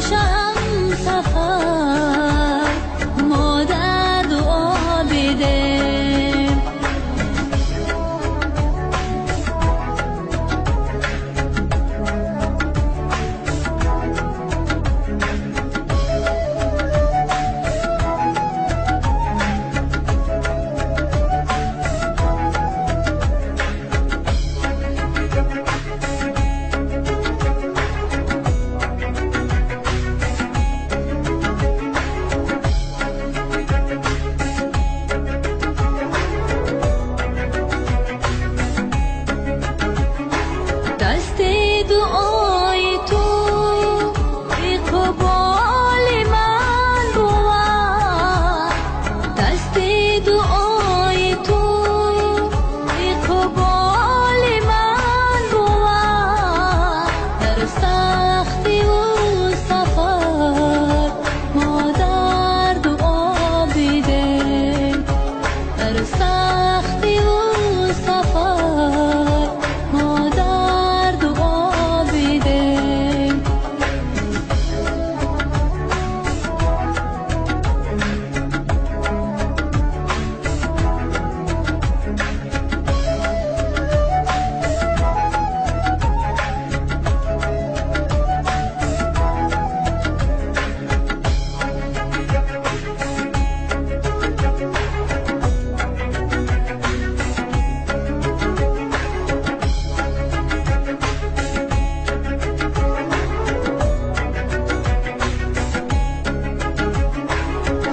باشم سفر ما در دعا بده. دست دعای تو اقبال من بود، دست دعای تو اقبال من بود. در سختی و سفر ما در دعا بده، در سختی و سفر ما در دعا بده.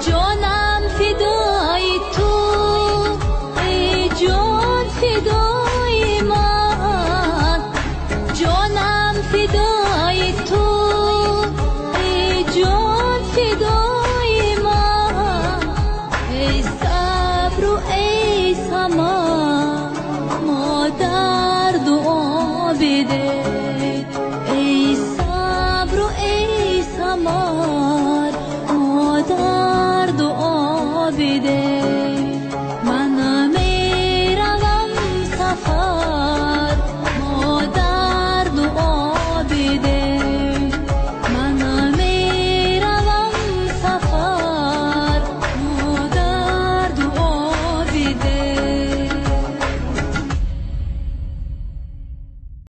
جانم فدای تو ای جان فدای من، جانم فدای تو ای جان فدای من. ای صبر و ای سما ما در دعا بده.